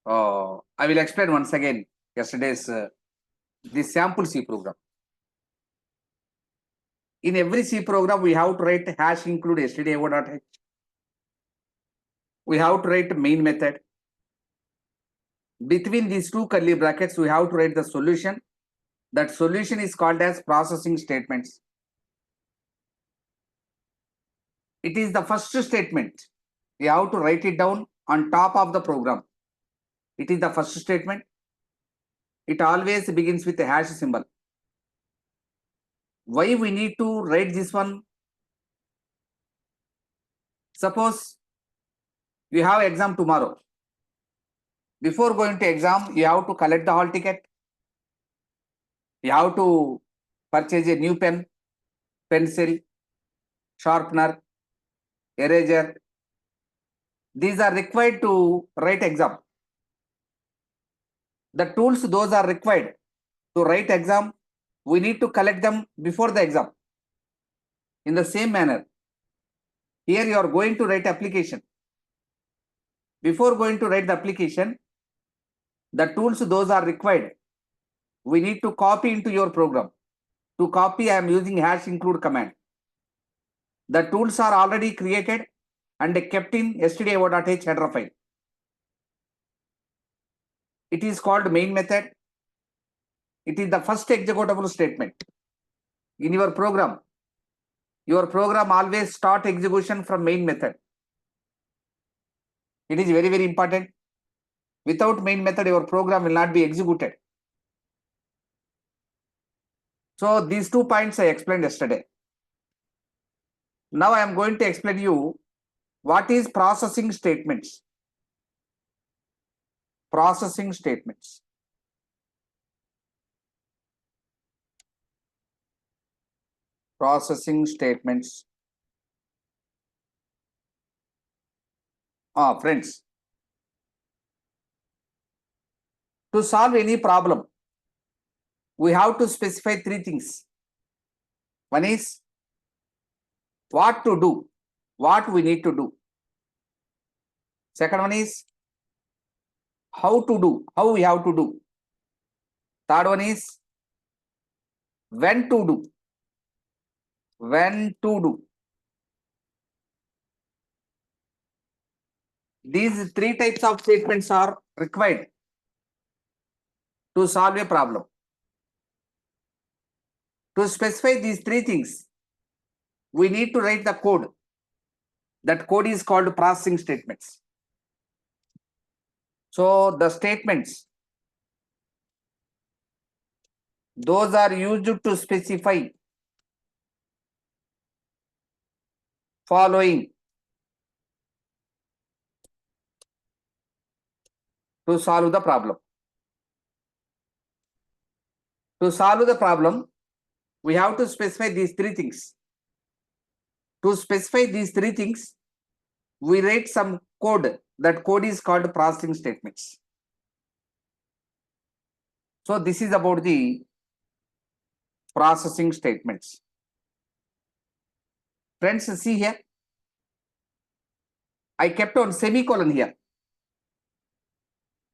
I will explain once again yesterday's this sample C program. In every C program, we have to write hash include stdio.h. We have to write main method. Between these two curly brackets, we have to write the solution. That solution is called as processing statements. It is the first statement. We have to write it down on top of the program. It is the first statement. It always begins with a hash symbol. Why we need to write this one? Suppose you have exam tomorrow. Before going to exam, you have to collect the hall ticket. You have to purchase a new pen, pencil, sharpener, eraser. These are required to write exam. The tools, those are required to write exam. We need to collect them before the exam. In the same manner, here you are going to write application. Before going to write the application, the tools, those are required. We need to copy into your program. To copy, I am using hash include command. The tools are already created and kept in stdio.h header file. It is called main method. It is the first executable statement. In your program always start execution from main method. It is very, very important. Without main method, your program will not be executed. So these 2 points I explained yesterday. Now I am going to explain you what is processing statements. Processing statements. Processing statements. Friends, to solve any problem, we have to specify 3 things. One is what to do, what we need to do. Second one is how to do, how we have to do. Third one is when to do, when to do. These 3 types of statements are required to solve a problem. To specify these 3 things, we need to write the code. That code is called processing statements. So the statements, those are used to specify following to solve the problem. To solve the problem, we have to specify these 3 things. To specify these 3 things, we write some code. That code is called processing statements. So this is about the processing statements. Friends, see here. I kept on semicolon here.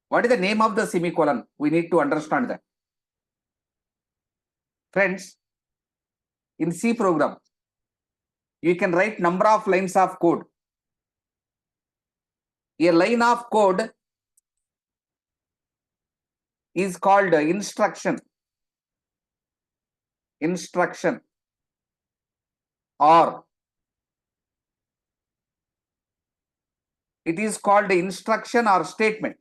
What is the name of the semicolon? We need to understand that. Friends, in C program, you can write number of lines of code. A line of code is called instruction. Instruction or it is called instruction or statement.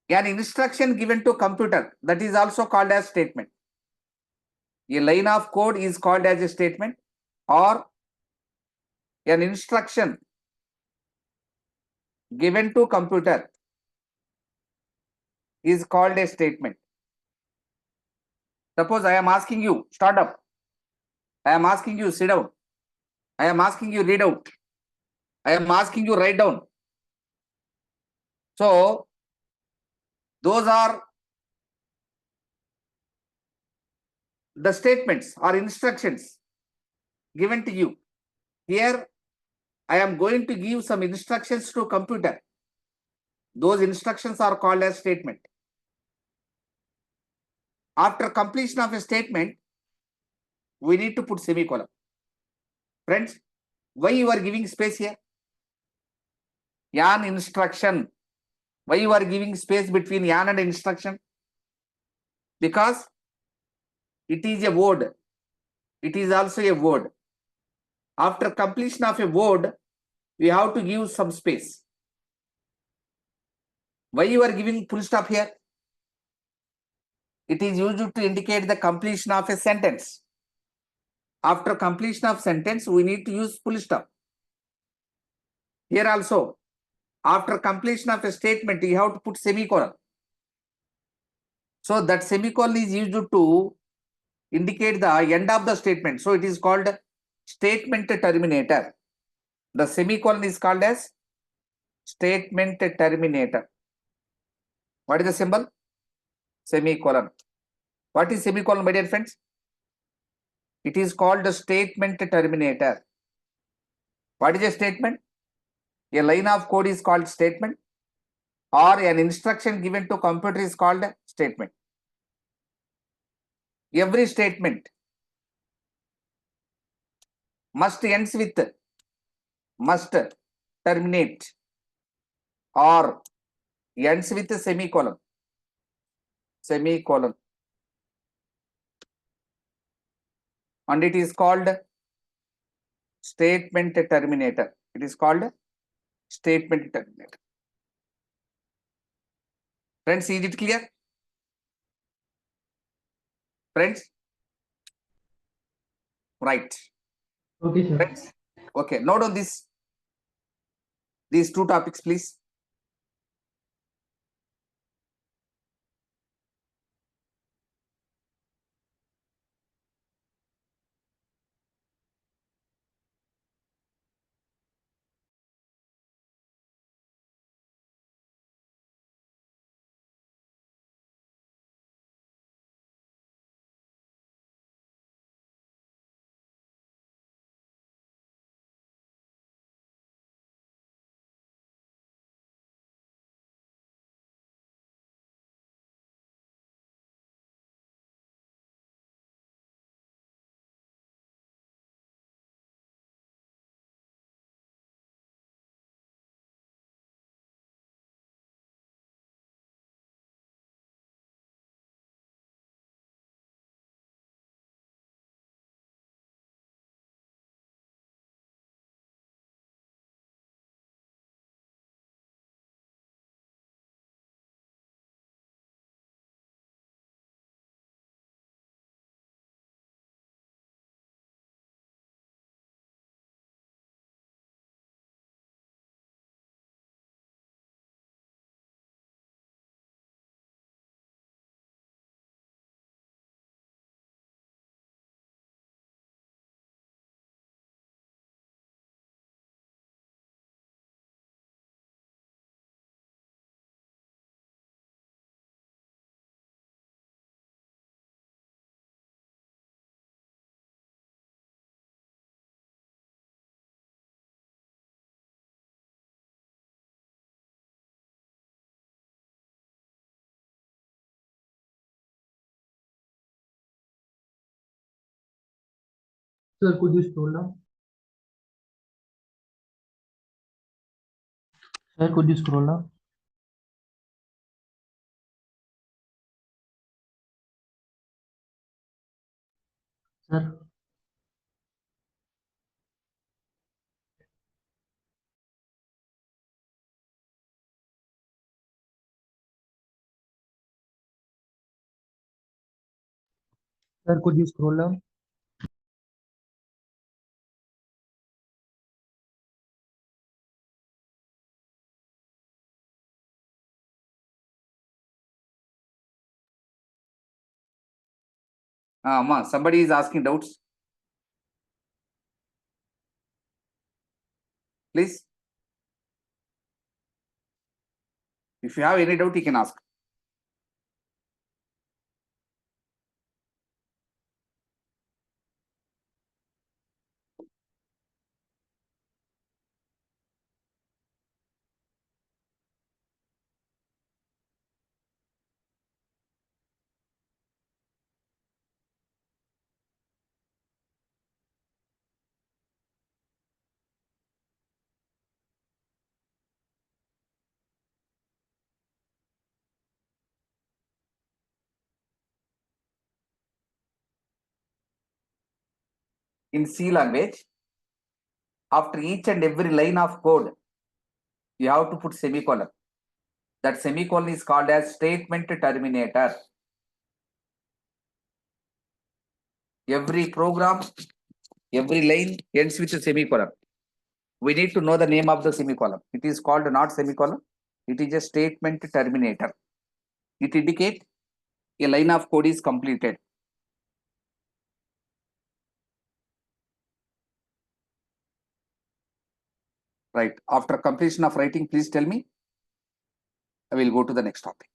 An instruction given to computer, that is also called as statement. A line of code is called as a statement, or an instruction given to computer is called a statement. Suppose I am asking you, start up. I am asking you, sit down. I am asking you, read out. I am asking you, write down. So those are the statements or instructions given to you. Here I am going to give some instructions to computer. Those instructions are called as statement. After completion of a statement, we need to put semicolon. Friends, why you are giving space here? Yan instruction. Why you are giving space between yan and instruction? Because it is a word. It is also a word. After completion of a word, we have to give some space. Why you are giving full stop here? It is used to indicate the completion of a sentence. After completion of sentence, we need to use full stop. Here also, after completion of a statement, you have to put semicolon. So that semicolon is used to indicate the end of the statement. So it is called statement terminator. The semicolon is called as statement terminator. What is the symbol? Semicolon. What is semicolon, my dear friends? It is called the statement terminator. What is a statement? A line of code is called statement, or an instruction given to computer is called statement. Every statement must ends with, must terminate, or ends with a semicolon. Semicolon. And it is called statement terminator. It is called statement terminator. Friends, is it clear? Friends? Right. Okay, sir. Friends? Okay, note on this. These two topics, please. Sir, could you scroll down? Sir, could you scroll down? Sir, sir, could you scroll down? Ma, somebody is asking doubts. Please. If you have any doubt, you can ask. in C language, after each and every line of code, you have to put semicolon. That semicolon is called as statement terminator. Every program, every line ends with a semicolon. We need to know the name of the semicolon. It is called not semicolon. It is a statement terminator. It indicates a line of code is completed. Right. After completion of writing, please tell me. I will go to the next topic.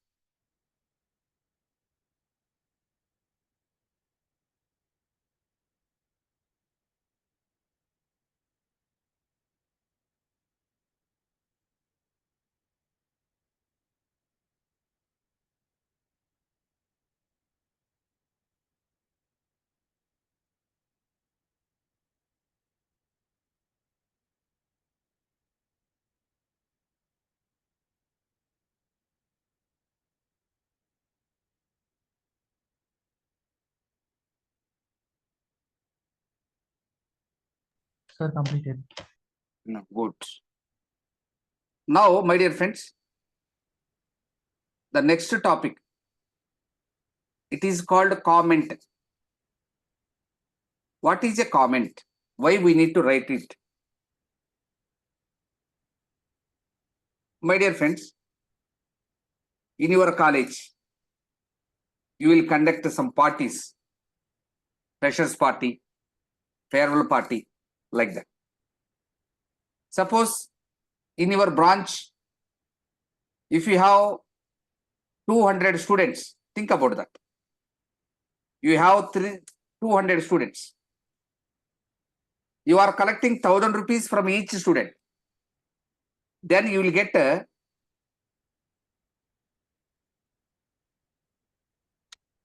Sir, completed. No, good. Now, my dear friends, the next topic, it is called comment. What is a comment? Why we need to write it? My dear friends, in your college, you will conduct some parties, freshers party, farewell party, like that. Suppose in your branch, if you have 200 students, think about that. You have 200 students. You are collecting 1,000 rupees from each student. Then you will get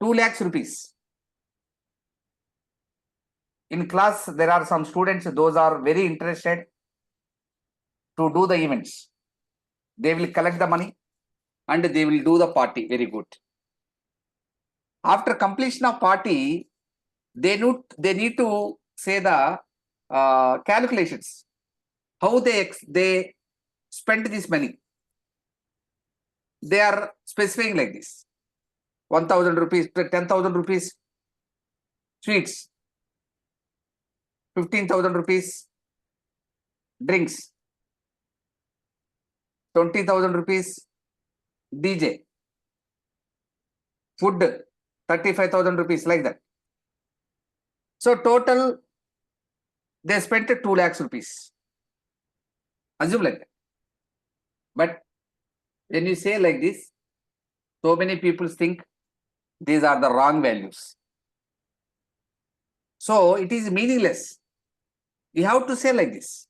2 lakhs rupees. In class, there are some students, those are very interested to do the events. They will collect the money and they will do the party. Very good. After completion of party, they need to say the calculations, how they spent this money. They are specifying like this: 1,000 rupees, 10,000 rupees sweets, 15,000 rupees drinks, 20,000 rupees DJ, food, 35,000 rupees, like that. So total, they spent 2 lakhs rupees. Assume like that. But when you say like this, so many people think these are the wrong values. So it is meaningless. You have to say like this.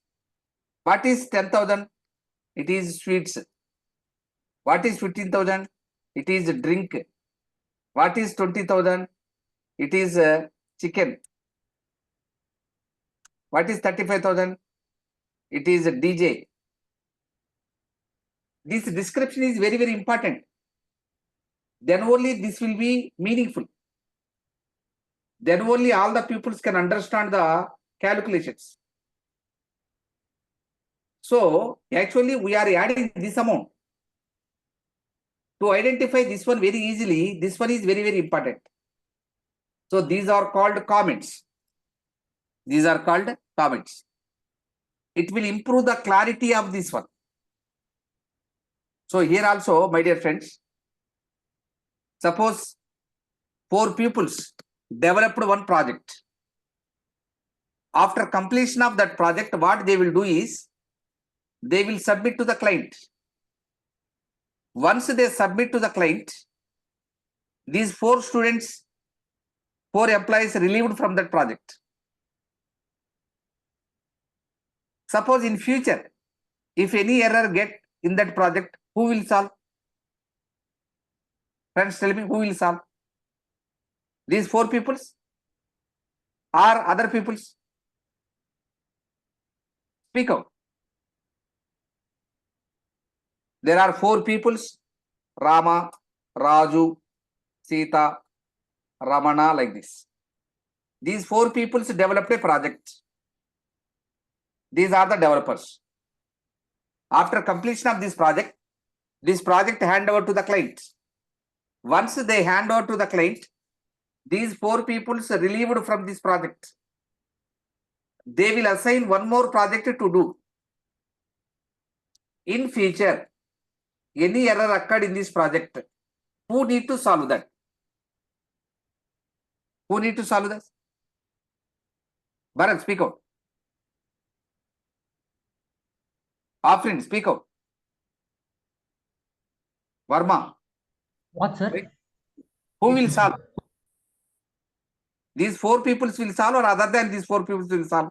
What is 10,000? It is sweets. What is 15,000? It is drink. What is 20,000? It is chicken. What is 35,000? It is DJ. This description is very, very important. Then only this will be meaningful. Then only all the pupils can understand the calculations. So actually we are adding this amount. To identify this one very easily, this one is very, very important. So these are called comments. These are called comments. It will improve the clarity of this one. So here also, my dear friends, suppose 4 pupils developed one project. After completion of that project, what they will do is, they will submit to the client. Once they submit to the client, these 4 students, 4 employees relieved from that project. Suppose in future, if any error get in that project, who will solve? Friends, tell me, who will solve? These 4 peoples or other peoples? Speak out. There are 4 peoples: Rama, Raju, Sita, Ramana, like this. These 4 people developed a project. These are the developers. After completion of this project hand over to the client. Once they hand over to the client, these 4 people relieved from this project. They will assign one more project to do. In future, any error occurred in this project, who need to solve that? Who need to solve this? Bharat, speak out. Afrin, speak out. Varma. What, sir? Right? Who will solve? These 4 people will solve, or other than these 4 people will solve?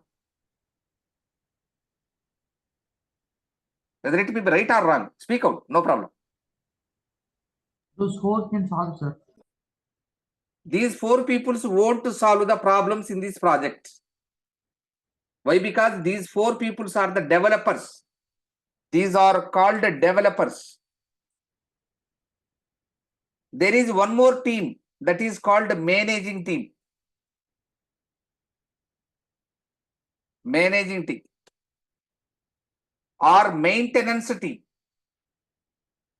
Whether it be right or wrong, speak out, no problem. Those 4 can solve, sir. These 4 people want to solve the problems in this project. Why? Because these 4 people are the developers. These are called developers. There is one more team that is called managing team. Managing team or maintenance team.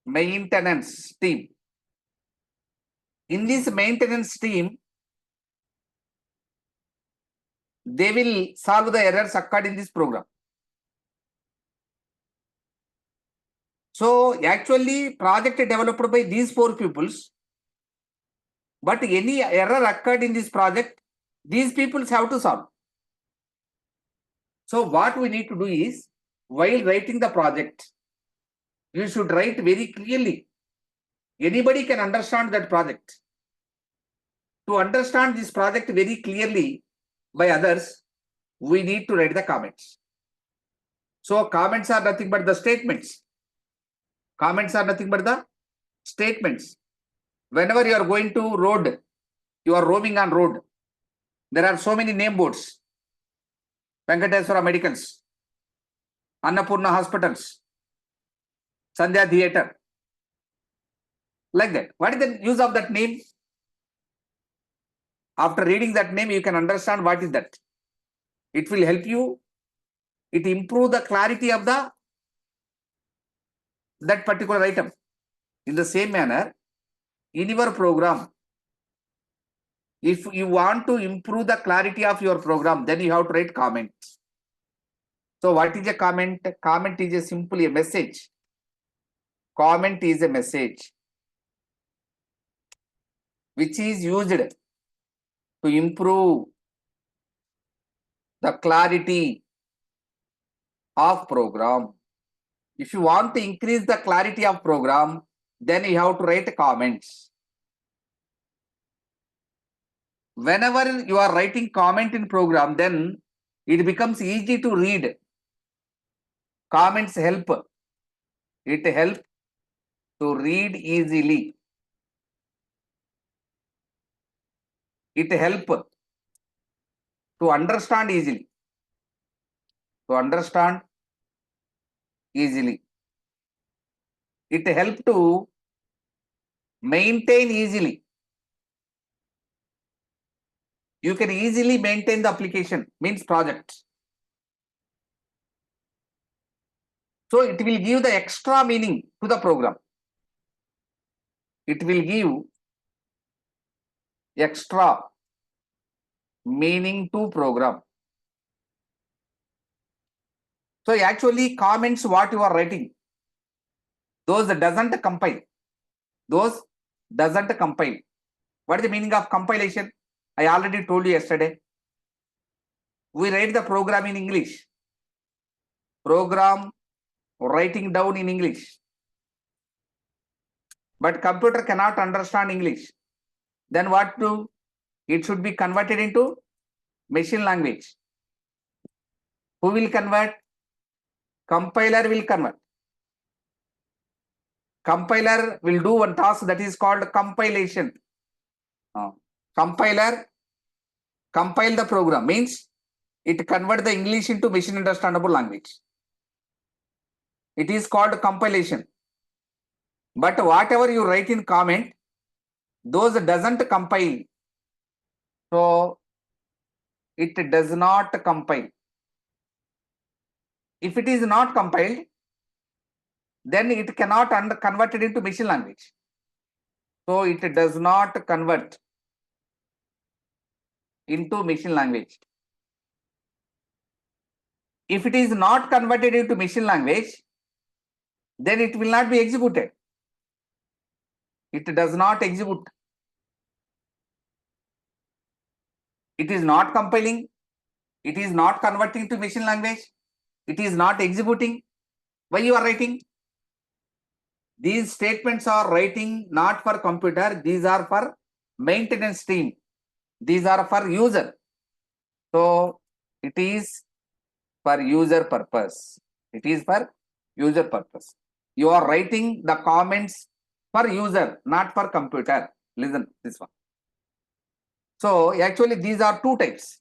Maintenance team. In this maintenance team, they will solve the errors occurred in this program. So actually project developed by these 4 peoples, but any error occurred in this project, these peoples have to solve. So what we need to do is, while writing the project, you should write very clearly. Anybody can understand that project. To understand this project very clearly by others, we need to write the comments. So comments are nothing but the statements. Comments are nothing but the statements. Whenever you are going to road, you are roaming on road, there are so many name boards. Venkateswara Medicals, Annapurna Hospitals, Sandhya Theatre, like that. What is the use of that name? After reading that name, you can understand what is that. It will help you. It improve the clarity of that particular item. In the same manner, in your program, if you want to improve the clarity of your program, then you have to write comments. So what is a comment? Comment is simply a message. Comment is a message which is used to improve the clarity of program. If you want to increase the clarity of program, then you have to write comments. Whenever you are writing comment in program, then it becomes easy to read. Comments help. It helps to read easily. It helps to understand easily. To understand easily. It helps to maintain easily. You can easily maintain the application, means project. So it will give the extra meaning to the program. It will give extra meaning to program. So actually comments what you are writing, those doesn't compile. Those doesn't compile. What is the meaning of compilation? I already told you yesterday. We write the program in English. Program writing down in English. But computer cannot understand English. Then what do? It should be converted into machine language. Who will convert? Compiler will convert. Compiler will do one task that is called compilation. Compiler compile the program, means it convert the English into machine understandable language. It is called compilation. But whatever you write in comment, those doesn't compile. So it does not compile. If it is not compiled, then it cannot convert it into machine language. So it does not convert into machine language. If it is not converted into machine language, then it will not be executed. It does not execute. It is not compiling. It is not converting to machine language. It is not executing. Why you are writing? These statements are writing not for computer. These are for maintenance team. These are for user. So it is for user purpose. It is for user purpose. You are writing the comments for user, not for computer. Listen this one. So actually these are two types.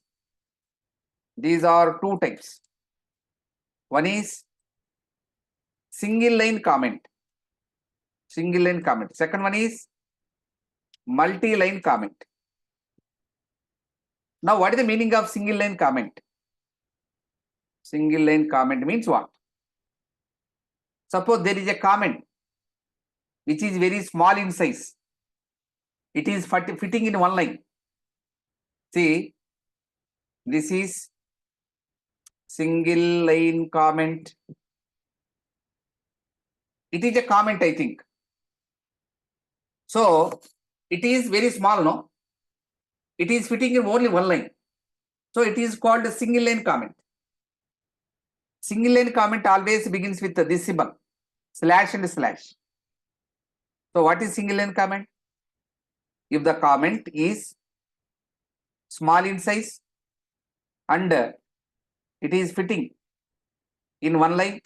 These are two types. One is single line comment. Single line comment. Second one is multi-line comment. Now, what is the meaning of single line comment? Single line comment means what? Suppose there is a comment which is very small in size. It is fitting in one line. See, this is single line comment. It is a comment, I think. So, it is very small, no? It is fitting in only one line. So, it is called a single line comment. Single line comment always begins with this symbol, slash and slash. So, what is single line comment? If the comment is small in size and it is fitting in one line,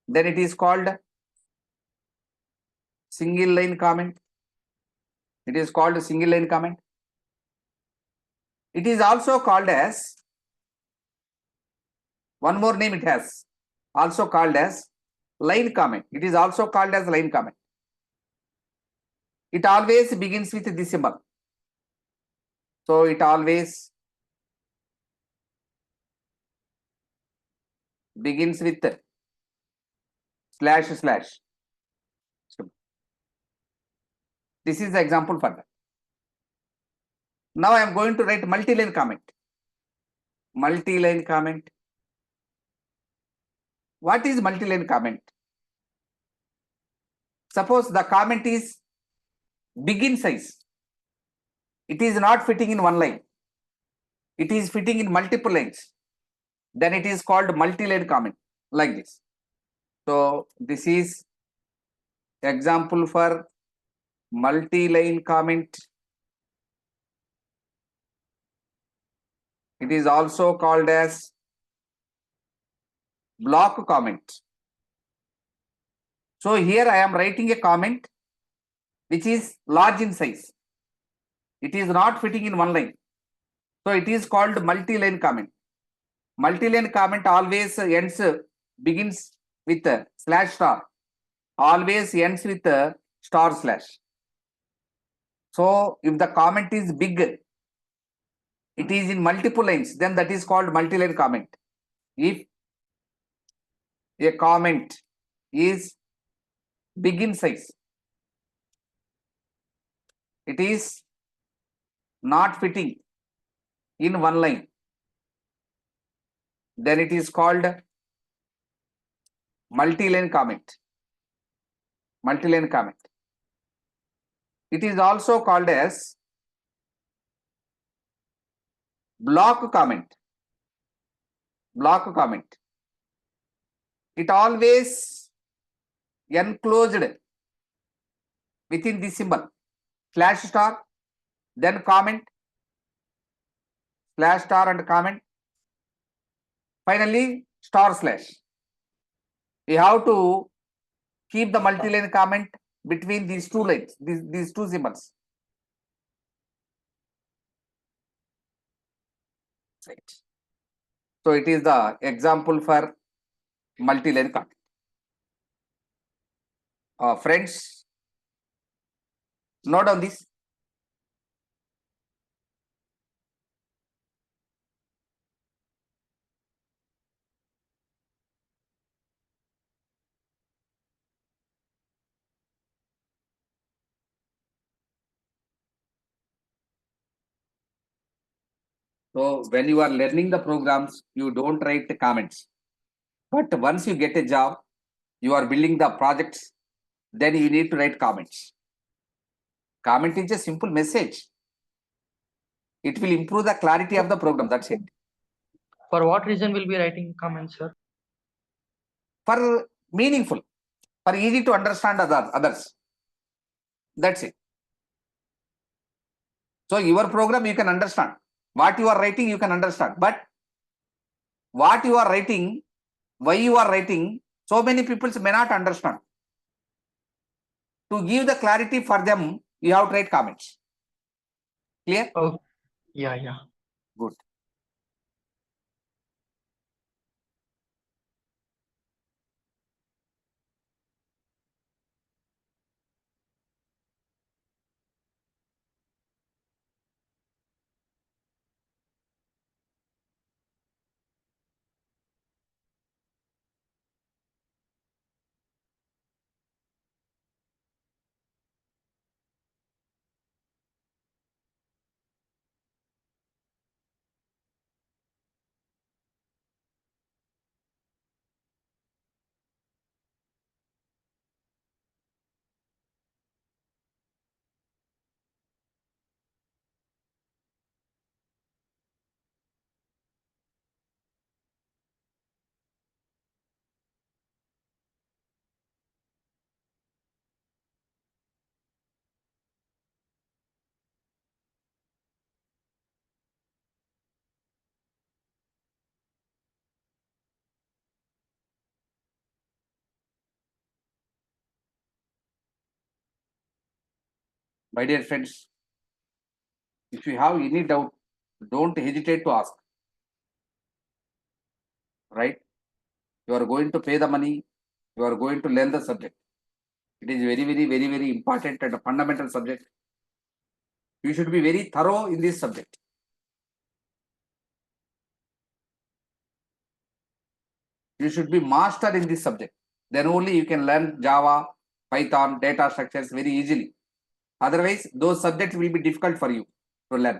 then it is called single line comment. It is called single line comment. It is also called as, one more name it has, also called as line comment. It is also called as line comment. It always begins with this symbol. So it always begins with slash slash. This is the example for that. Now I am going to write multi-line comment. Multi-line comment. What is multi-line comment? Suppose the comment is big in size. It is not fitting in one line. It is fitting in multiple lines. Then it is called multi-line comment, like this. So this is example for multi-line comment. It is also called as block comment. So here I am writing a comment which is large in size. It is not fitting in one line. So it is called multi-line comment. Multi-line comment always begins with a slash star. Always ends with a star slash. So if the comment is big, it is in multiple lines, then that is called multi-line comment. If a comment is big in size, it is not fitting in one line, then it is called multi-line comment. Multi-line comment. It is also called as block comment. Block comment. It always enclosed within this symbol, slash star, then comment, slash star and comment, finally star slash. We have to keep the multi-line comment between these two lines, these two symbols. Right. So it is the example for multi-line comment. Friends, note on this. So when you are learning the programs, you don't write comments. But once you get a job, you are building the projects, then you need to write comments. Comment is a simple message. It will improve the clarity of the program. That's it. For what reason will be writing comments, sir? For meaningful, for easy to understand others. That's it. So your program you can understand. What you are writing, you can understand. But what you are writing, why you are writing, so many people may not understand. To give the clarity for them, you have to write comments. Clear? Oh, yeah. Good. My dear friends, if you have any doubt, don't hesitate to ask. Right? You are going to pay the money, you are going to learn the subject. It is very important and a fundamental subject. You should be very thorough in this subject. You should be master in this subject. Then only you can learn Java, Python, data structures very easily. Otherwise, those subjects will be difficult for you to learn.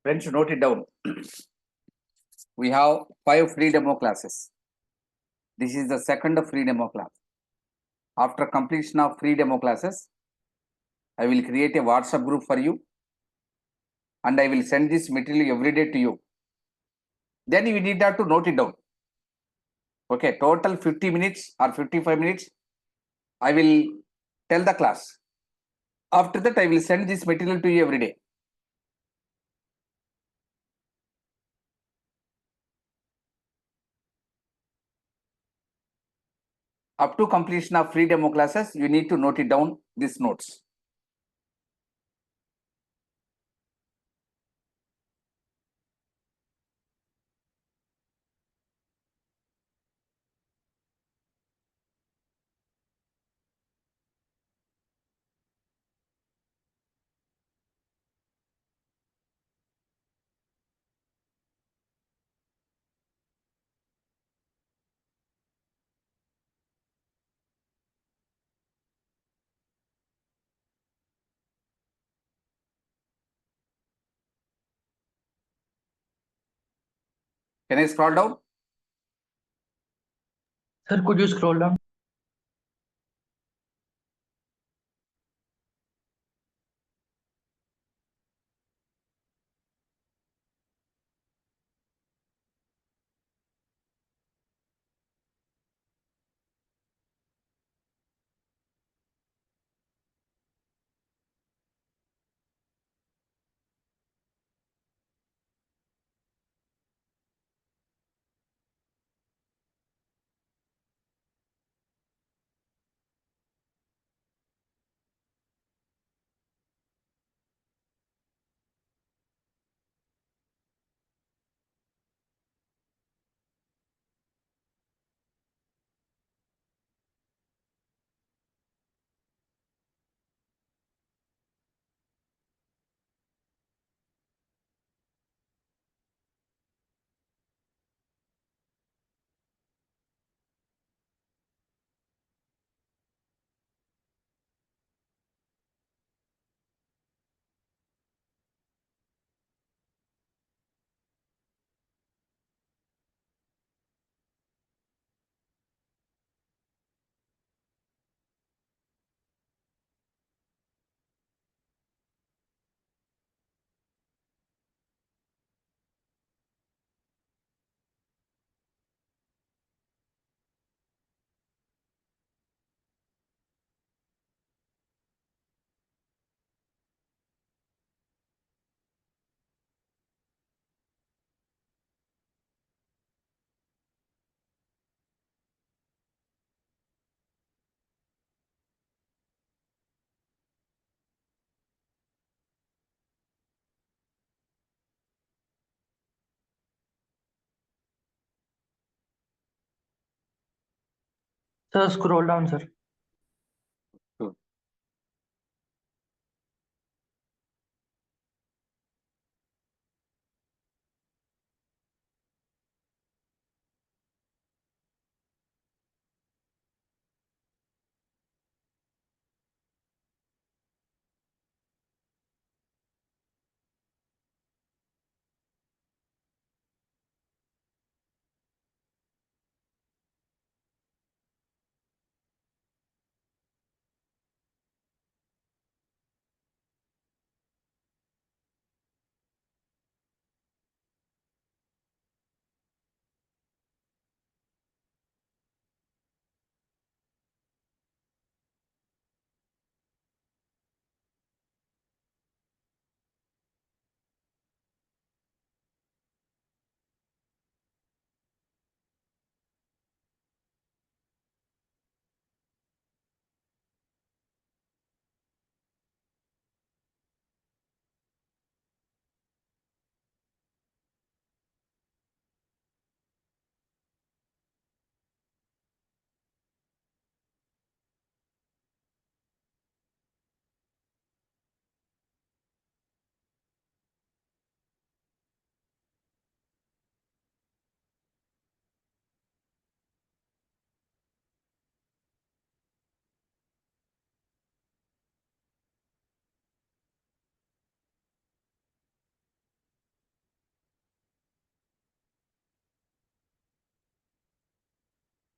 Friends, note it down. We have 5 free demo classes. This is the second free demo class. After completion of free demo classes, I will create a WhatsApp group for you and I will send this material every day to you. Then you need not to note it down. Okay, total 50 minutes or 55 minutes, I will tell the class. After that, I will send this material to you every day. Up to completion of free demo classes, you need to note it down, these notes. Can I scroll down? Sir, could you scroll down? Sir, scroll down, sir. Good.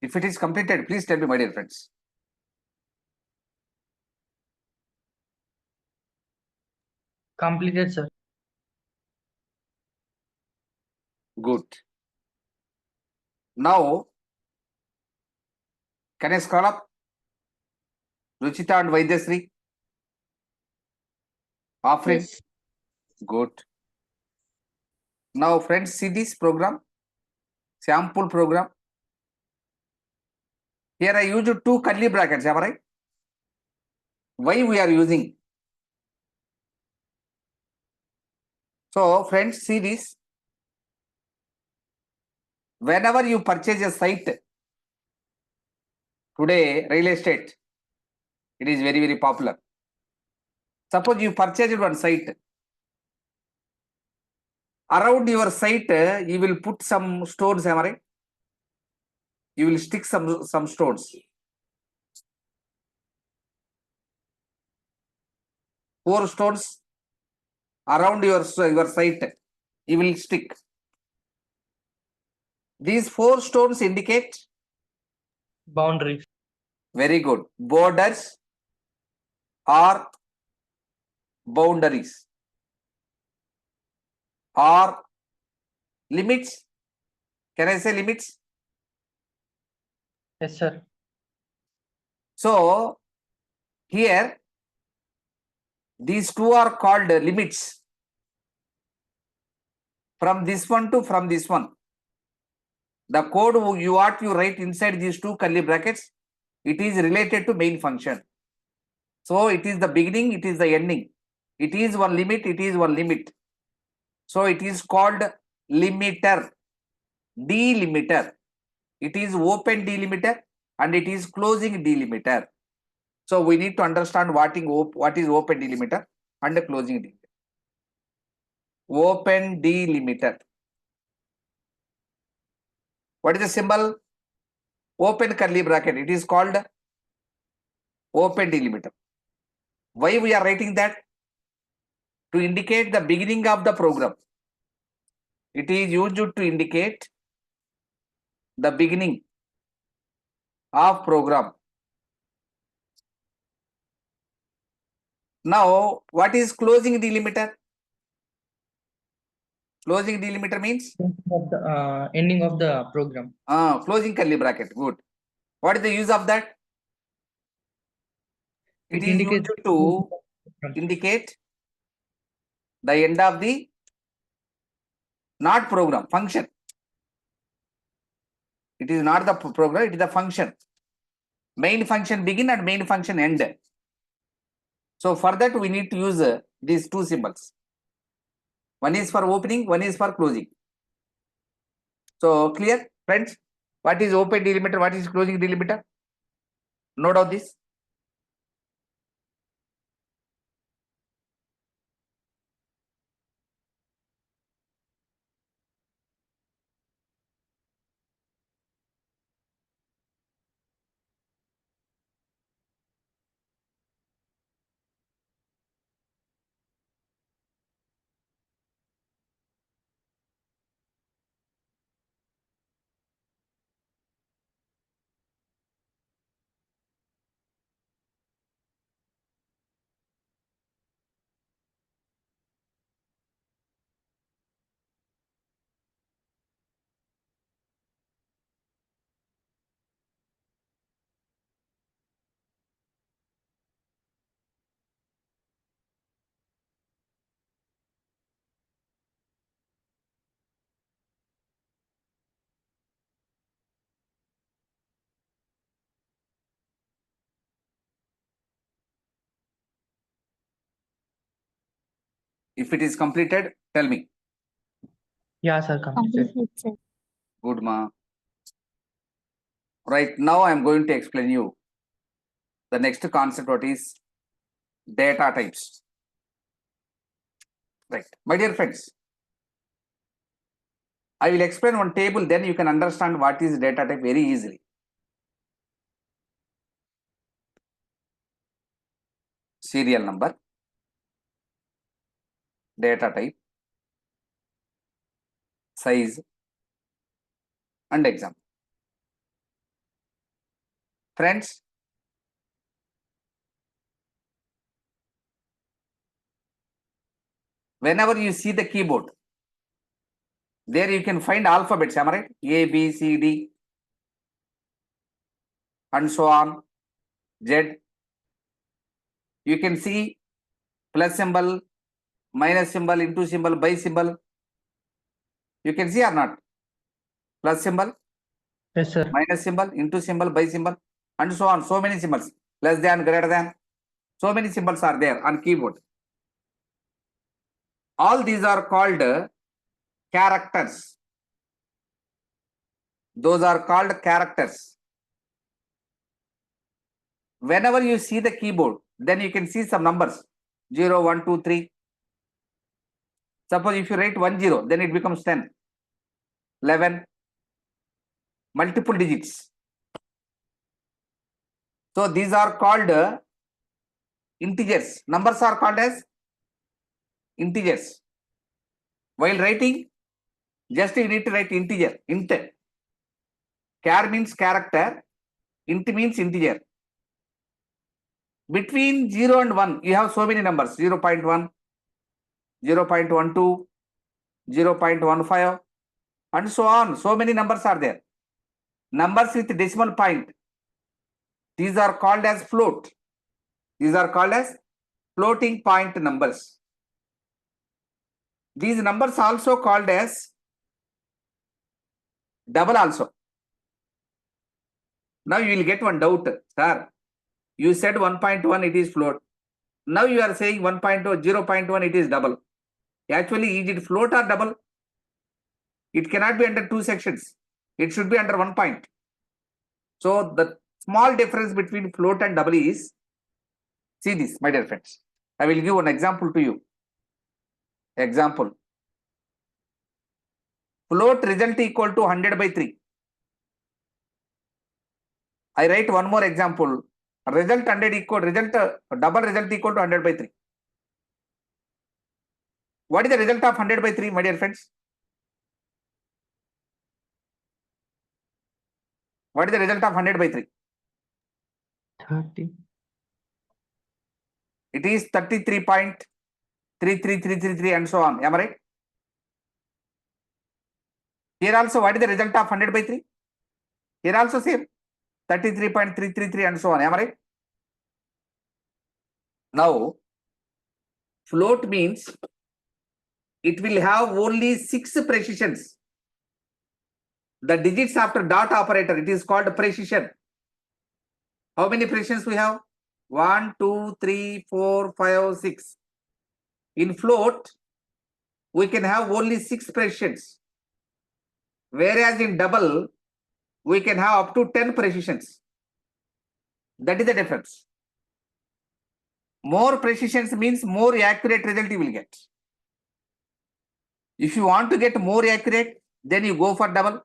If it is completed, please tell me, my dear friends. Completed, sir. Good. Now, can I scroll up? Ruchita and Vaidyasri? Afrin? Yes. Good. Now, friends, see this program, sample program. Here I used two curly brackets, am I right? Why we are using? So, friends, see this. Whenever you purchase a site, today, real estate, it is very, very popular. Suppose you purchased one site. Around your site, you will put some stones, am I right? You will stick some stones. 4 stones around your site, you will stick. These 4 stones indicate Boundaries. very good borders or boundaries or limits. Can I say limits? Yes, sir. So here these two are called limits. From this one to from this one, the code you write inside these two curly brackets, it is related to main function. So it is the beginning, it is the ending. It is one limit, it is one limit. So it is called limiter, delimiter. It is open delimiter and it is closing delimiter. So we need to understand what is open delimiter and closing delimiter. Open delimiter. What is the symbol? Open curly bracket. It is called open delimiter. Why we are writing that? To indicate the beginning of the program. It is used to indicate the beginning of program. Now, what is closing delimiter? Closing delimiter means Ending of the program. closing curly bracket. Good. What is the use of that? It is used to indicate the end of the not program, function. It is not the program, it is the function. Main function begin and main function end. So for that we need to use these two symbols. One is for opening, one is for closing. So clear, friends? What is open delimiter? What is closing delimiter? Note down this. If it is completed, tell me. Yeah, sir. Completed. Completed, sir. Good, ma. Right now, I am going to explain you the next concept. What is data types? Right, my dear friends. I will explain one table, then you can understand what is data type very easily. Serial number, data type, size, and example. Friends, whenever you see the keyboard, there you can find alphabets, am I right? A, B, C, D, and so on, Z. You can see plus symbol, minus symbol, into symbol, by symbol. You can see or not? Plus symbol, Yes, sir. minus symbol, into symbol, by symbol, and so on. So many symbols, less than, greater than. So many symbols are there on keyboard. All these are called characters. Those are called characters. Whenever you see the keyboard, then you can see some numbers 0, 1, 2, 3. Suppose if you write 10, then it becomes 10, 11, multiple digits. So these are called integers. Numbers are called as integers. While writing, just you need to write integer, int. Char means character, int means integer. Between 0 and 1, you have so many numbers, 0.1, 0.12, 0.15, and so on. So many numbers are there. Numbers with decimal point. These are called as float. These are called as floating point numbers. These numbers also called as double also. Now you will get one doubt, sir. You said 1.1 it is float. Now you are saying 1.0, 0.1 it is double. Actually, is it float or double? It cannot be under two sections. It should be under 1 point. So the small difference between float and double is, see this, my dear friends. I will give one example to you. Example. Float result equal to 100 by 3. I write one more example. Result 100 equal, double result equal to 100 by 3. What is the result of 100 by 3, my dear friends? What is the result of 100 by 3? 30. It is 33.33333 and so on. Am I right? Here also, what is the result of 100 by 3? Here also same. 33.333 and so on. Am I right? Now, float means it will have only 6 precisions. The digits after dot operator, it is called precision. How many precisions we have? 1, 2, 3, 4, 5, 6. In float, we can have only 6 precisions. Whereas in double, we can have up to 10 precisions. That is the difference. More precision means more accurate result you will get. If you want to get more accurate, then you go for double.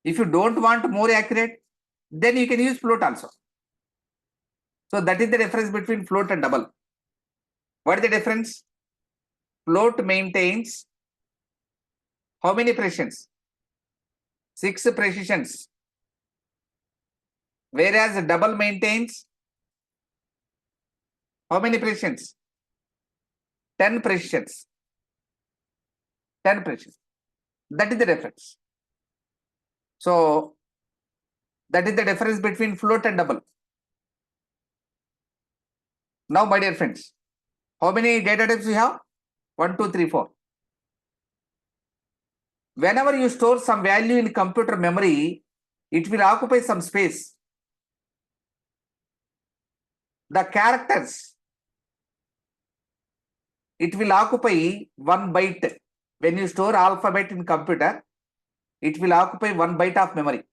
If you don't want more accurate, then you can use float also. So that is the difference between float and double. What is the difference? Float maintains how many precisions? 6 precisions. Whereas double maintains how many precisions? 10 precisions. 10 precisions. That is the difference. So that is the difference between float and double. Now, my dear friends, how many data types we have? 1, 2, 3, 4. Whenever you store some value in computer memory, it will occupy some space. The characters, it will occupy 1 byte. When you store alphabet in computer, it will occupy 1 byte of memory.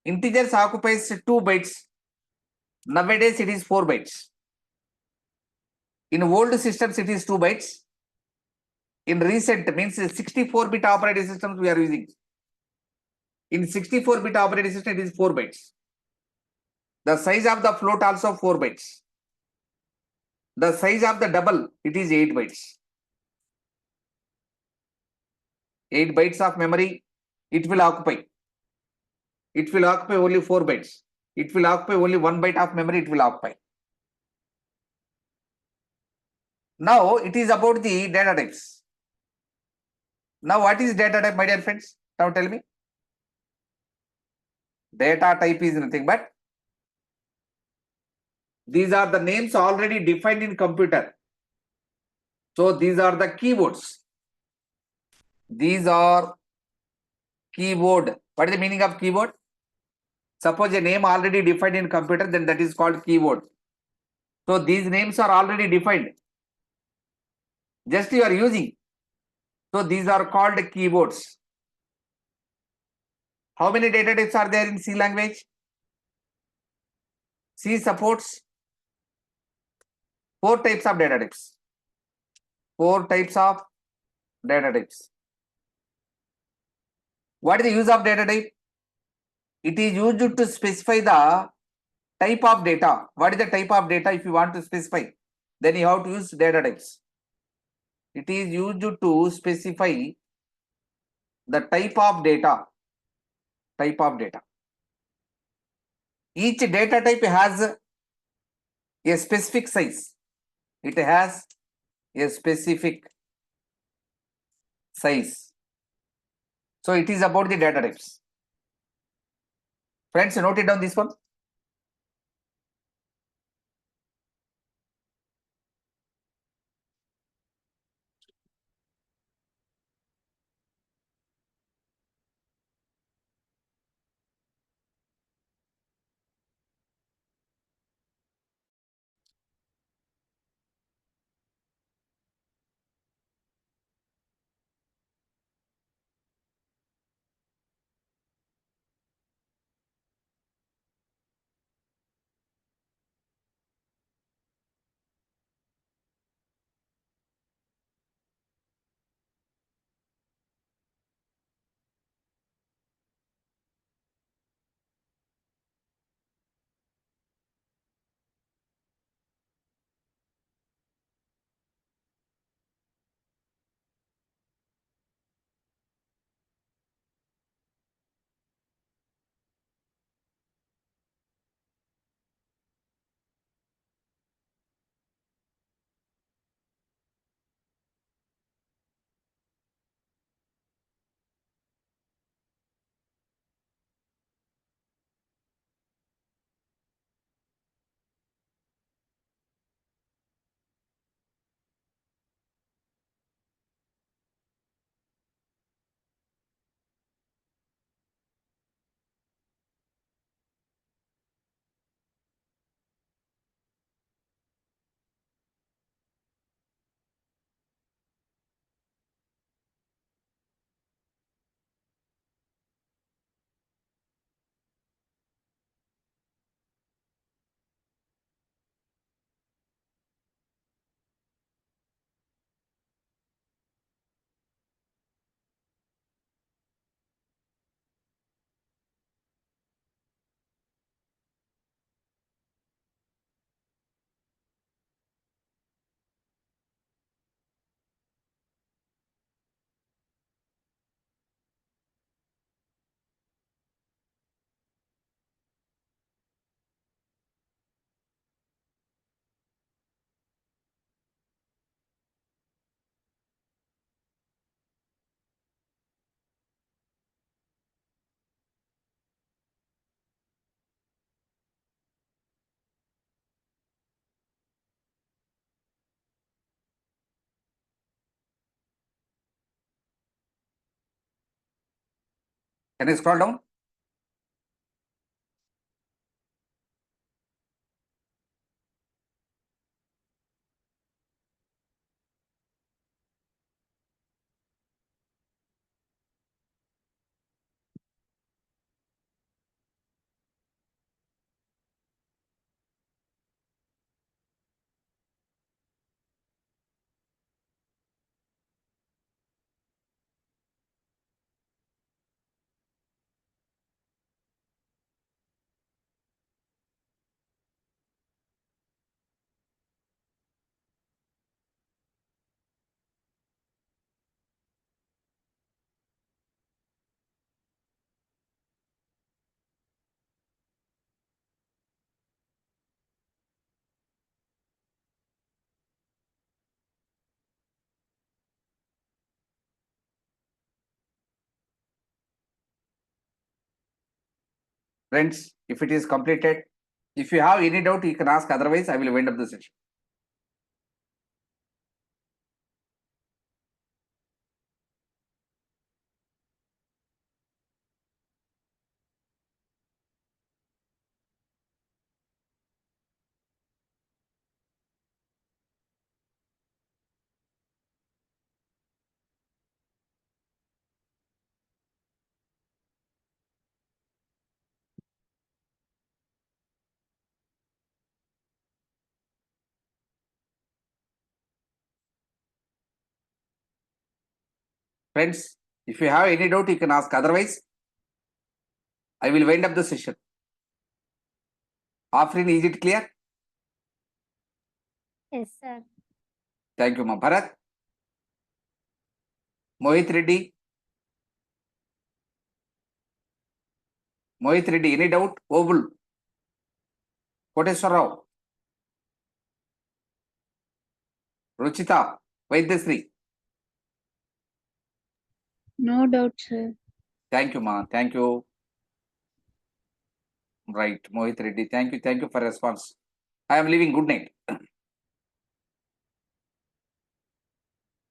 Integers occupies 2 bytes. Nowadays it is 4 bytes. In old systems it is 2 bytes. In recent means 64-bit operating systems we are using. In 64-bit operating system it is 4 bytes. The size of the float also 4 bytes. The size of the double it is 8 bytes. 8 bytes of memory it will occupy. It will occupy only 4 bytes. It will occupy only 1 byte of memory it will occupy. Now it is about the data types. Now what is data type, my dear friends? Now tell me. Data type is nothing but these are the names already defined in computer. So these are the keywords. These are keyword. What is the meaning of keyword? Suppose a name already defined in computer, then that is called keyword. So these names are already defined. Just you are using. So these are called keywords. How many data types are there in C language? C supports 4 types of data types. 4 types of data types. What is the use of data type? It is used to specify the type of data. What is the type of data if you want to specify? Then you have to use data types. It is used to specify the type of data. Type of data. Each data type has a specific size. It has a specific size. So it is about the data types. Friends, note it down this one. Can you scroll down? Friends, if it is completed, if you have any doubt, you can ask. Otherwise, I will wind up the session. Friends, if you have any doubt, you can ask. Otherwise, I will wind up the session. Afrin, is it clear? Yes, sir. Thank you, ma. Bharat. Mohit Reddy. Mohit Reddy, any doubt? Obul. Koteswar Rao. Ruchita. Vaidyasri. No doubt, sir. Thank you, ma. Thank you. Right, Mohit Reddy. Thank you. Thank you for response. I am leaving. Good night.